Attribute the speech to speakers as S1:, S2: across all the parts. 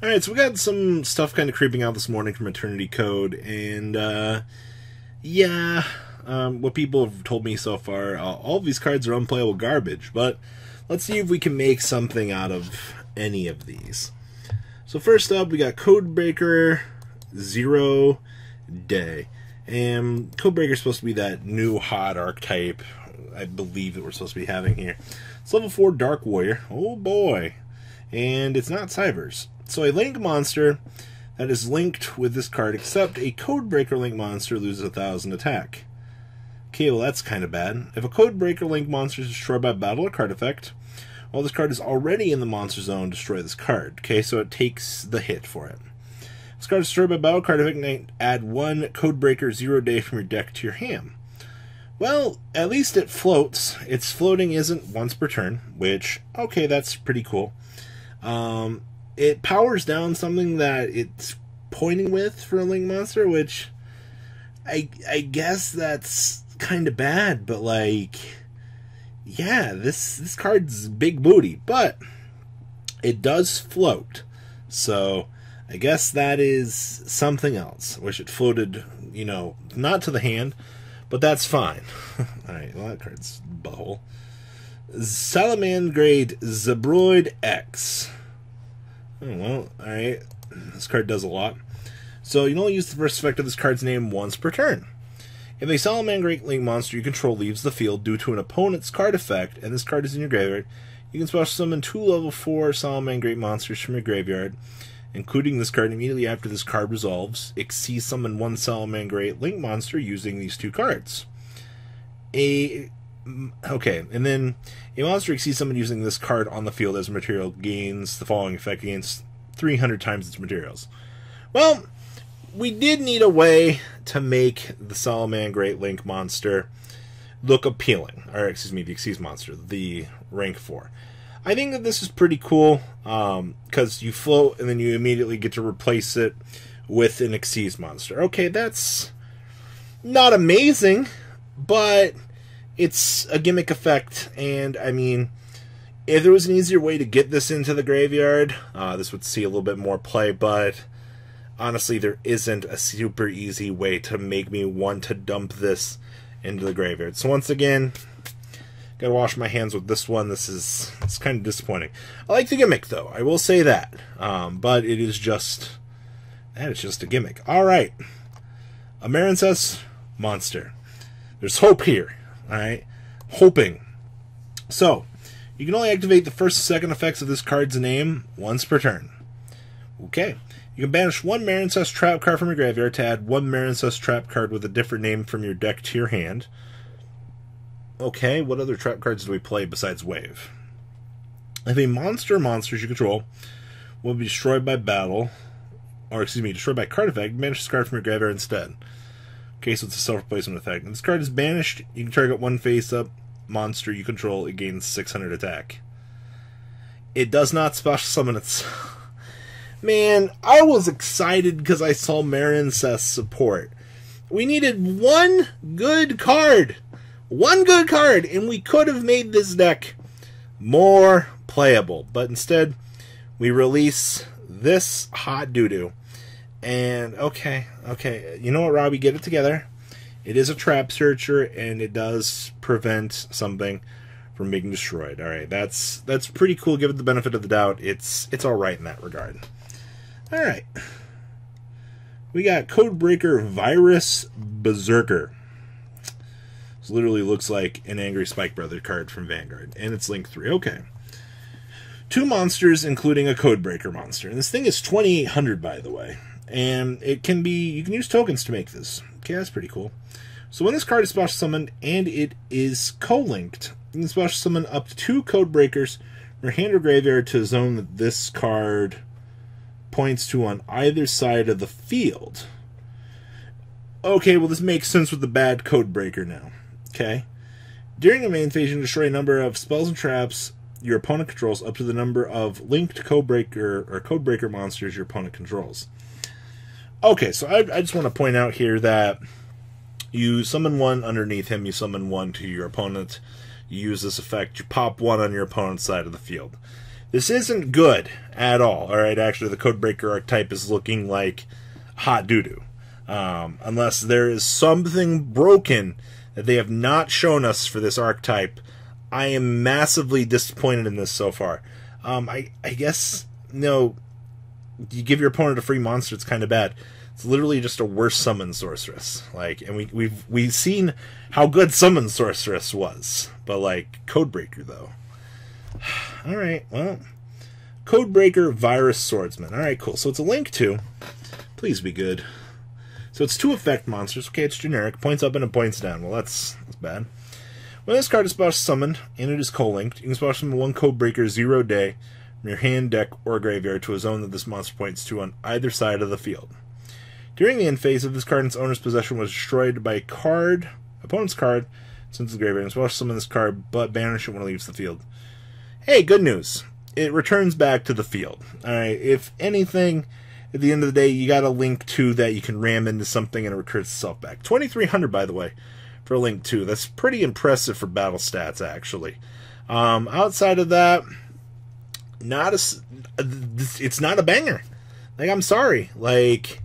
S1: Alright, so we got some stuff kind of creeping out this morning from Eternity Code, and, what people have told me so far, all of these cards are unplayable garbage, but let's see if we can make something out of any of these. So first up, we got Codebreaker 0 Day, and Codebreaker is supposed to be that new hot archetype, I believe, that we're supposed to be having here. It's level 4 Dark Warrior, oh boy, and it's not Cyberse. So a Link monster that is linked with this card, except a Codebreaker Link monster loses 1,000 attack. Okay, well that's kind of bad. If a Codebreaker Link monster is destroyed by battle or card effect, while this card is already in the monster zone, destroy this card. Okay, so it takes the hit for it. This card is destroyed by battle card effect, add 1 Codebreaker 0 Day from your deck to your hand. Well, at least it floats. Its floating isn't once per turn, which, okay, that's pretty cool. It powers down something that it's pointing with for a Link monster, which I guess that's kind of bad, but like, yeah, this card's big booty, but it does float, so I guess that is something else. Wish it floated, you know, not to the hand, but that's fine. Alright, well that card's butthole. Salamandgrade Zebroid X. Oh, well, alright. This card does a lot. So, you can only use the first effect of this card's name once per turn. If a Salamandgrade Link monster you control leaves the field due to an opponent's card effect, and this card is in your graveyard, you can special summon 2 level 4 Salamandgrade monsters from your graveyard, including this card immediately after this card resolves. Exceed summon 1 Salamandgrade Link monster using these 2 cards. Okay, and then a monster exceeds summon using this card on the field as material gains the following effect against 300 times its materials. Well, we did need a way to make the Salamandgrade Link monster look appealing. Or, excuse me, the Exceed monster, the rank 4. I think that this is pretty cool, because you float and then you immediately get to replace it with an Exceed monster. Okay, that's not amazing, but it's a gimmick effect, and I mean, if there was an easier way to get this into the graveyard, this would see a little bit more play, but honestly, there isn't a super easy way to make me want to dump this into the graveyard. So once again, gotta wash my hands with this one. It's kind of disappointing. I like the gimmick, though, I will say that, but it is just, that is just a gimmick. Alright, a Marincess monster. There's hope here. Alright, hoping. So, you can only activate the first and second effects of this card's name once per turn. Okay, you can banish 1 Marincess trap card from your graveyard to add 1 Marincess trap card with a different name from your deck to your hand. Okay, what other trap cards do we play besides Wave? If a monster or monsters you control will be destroyed by battle, or excuse me, destroyed by card effect, banish this card from your graveyard instead. Okay, so it's a self-replacement effect. When this card is banished, you can target 1 face-up monster you control. It gains 600 attack. It does not special summon itself. Man, I was excited because I saw Marincess support. We needed 1 good card. 1 good card, and we could have made this deck more playable. But instead, we release this hot doo-doo. And, okay, you know what, Robbie, get it together. It is a trap searcher, and it does prevent something from being destroyed. Alright, that's pretty cool, give it the benefit of the doubt. It's alright in that regard. Alright. We got Codebreaker Virus Berserker. This literally looks like an Angry Spike Brother card from Vanguard, and it's Link 3. Okay. 2 monsters, including a Codebreaker monster. And this thing is 2,800, by the way. And it can be, you can use tokens to make this. Okay, that's pretty cool. So when this card is special summoned and it is co-linked, you can special summon up to 2 Codebreakers from your hand or graveyard to a zone that this card points to on either side of the field. Okay, well this makes sense with the bad Codebreaker now. Okay. During a main phase, you can destroy a number of spells and traps your opponent controls up to the number of linked Codebreaker or Codebreaker monsters your opponent controls. Okay, so I just want to point out here that you summon 1 underneath him, you summon 1 to your opponent. You use this effect, you pop one on your opponent's side of the field. This isn't good at all. Alright, actually the Codebreaker archetype is looking like hot doo-doo. Unless there is something broken that they have not shown us for this archetype, I am massively disappointed in this so far. I guess, you give your opponent a free monster, it's kind of bad. It's literally just a worse summon sorceress. Like, and we've seen how good summon sorceress was, but like Codebreaker though. All right, well, Codebreaker Virus Swordsman. All right, cool. So it's a Link 2. Please be good. So it's 2 effect monsters. Okay, it's generic. Points up and it points down. Well, that's bad. When this card is special summoned and it is co-linked, you can special summon 1 Codebreaker 0 day from your hand, deck, or graveyard to a zone that this monster points to on either side of the field. During the end phase, if this card in its owner's possession was destroyed by a opponent's card, since the graveyard, and special summon this card, but banish it when it leaves the field. Hey, good news. It returns back to the field. Alright, if anything, at the end of the day, you got a Link 2 that you can ram into something and it recurs itself back. 2,300, by the way, for a Link 2. That's pretty impressive for battle stats, actually. Outside of that, it's not a banger. Like, I'm sorry. Like,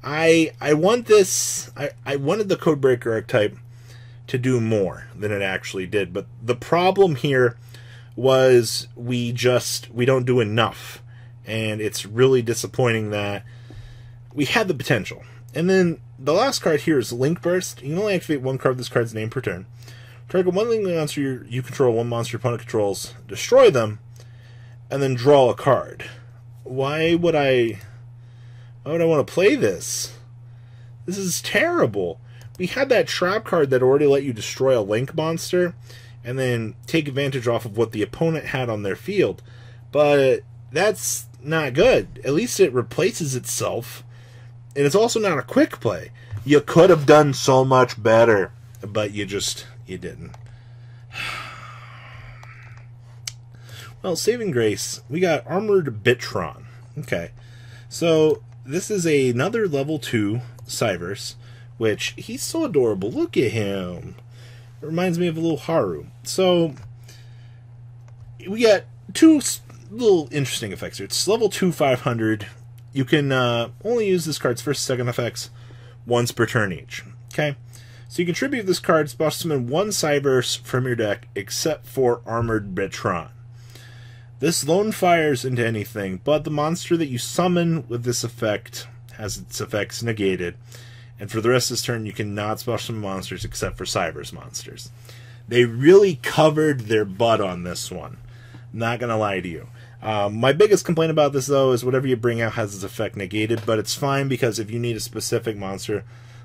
S1: I want this. I wanted the Codebreaker archetype to do more than it actually did, but the problem here was we don't do enough, and it's really disappointing that we had the potential. And then the last card here is Link Burst. You can only activate 1 card of this card's name per turn. Target 1 Link monster you control, 1 monster your opponent controls, destroy them, and then draw a card. Why would I want to play this? This is terrible. We had that trap card that already let you destroy a Link monster and then take advantage off of what the opponent had on their field. But that's not good. At least it replaces itself. And it's also not a quick play. You could have done so much better, but you didn't. Well, saving grace, we got Armored Bitron. Okay. So this is another level 2 Cyberse, which he's so adorable. Look at him. It reminds me of a little Haru. So we got 2 little interesting effects here. It's level 2 500. You can only use this card's first and second effects once per turn each. Okay? So you contribute this card, special summon 1 Cyberse from your deck, except for Armored Bitron. This Lonefires into anything, but the monster that you summon with this effect has its effects negated. And for the rest of this turn, you cannot special summon monsters except for Cyberse monsters. They really covered their butt on this one. Not gonna lie to you. My biggest complaint about this, though, is whatever you bring out has its effect negated, but it's fine because if you need a specific monster,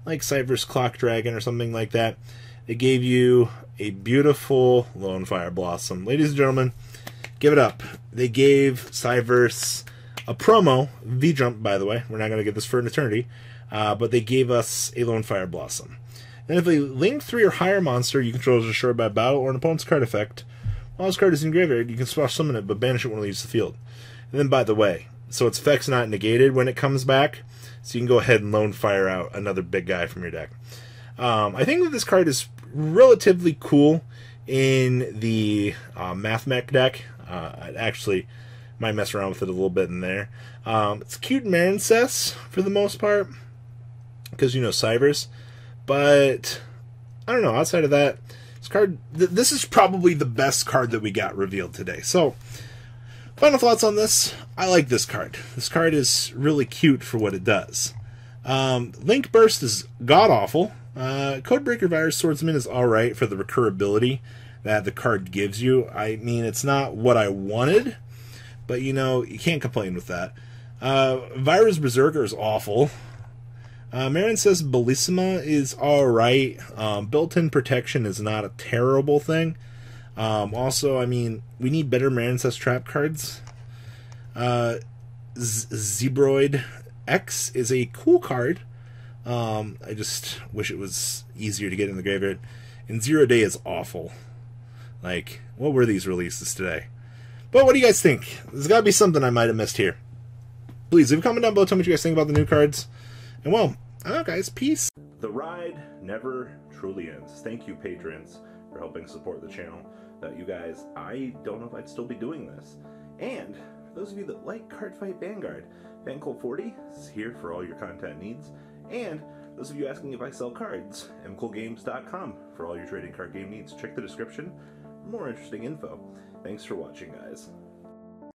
S1: like Cyberse Clock Dragon or something like that, they gave you a beautiful Lonefire Blossom. Ladies and gentlemen, give it up. They gave Cyberse a promo, V-Jump, by the way. We're not going to get this for an eternity, but they gave us a Lonefire Blossom. And if a Link 3 or higher monster you control is destroyed by battle or an opponent's card effect, while this card is in graveyard, you can special summon it, but banish it when it leaves the field. And then, by the way, so its effect's not negated when it comes back, so you can go ahead and Lonefire out another big guy from your deck. I think that this card is relatively cool in the Math Mech deck. I actually might mess around with it a little bit in there. It's cute Marincess for the most part, because, Cyberse. But, I don't know, outside of that, this card, this is probably the best card that we got revealed today. So, final thoughts on this. I like this card. This card is really cute for what it does. Link Burst is god-awful. Codebreaker Virus Swordsman is alright for the recurability that the card gives you. I mean, it's not what I wanted, but, you can't complain with that. Virus Berserker is awful. Marincess Bellissima is alright. Built-in protection is not a terrible thing. Also, I mean, we need better Marincess trap cards. Zebroid X is a cool card. I just wish it was easier to get in the graveyard. And 0 Day is awful. Like, what were these releases today? But what do you guys think? There's got to be something I might have missed here. Please leave a comment down below. Tell me what you guys think about the new cards. And well, I don't know, guys. Peace. The ride never truly ends. Thank you, patrons, for for helping support the channel. Without you guys, I don't know if I'd still be doing this. And for those of you that like Cardfight Vanguard, FanColt40 is here for all your content needs. And those of you asking if I sell cards, mcoolgames.com for all your trading card game needs. Check the description for more interesting info. Thanks for watching, guys.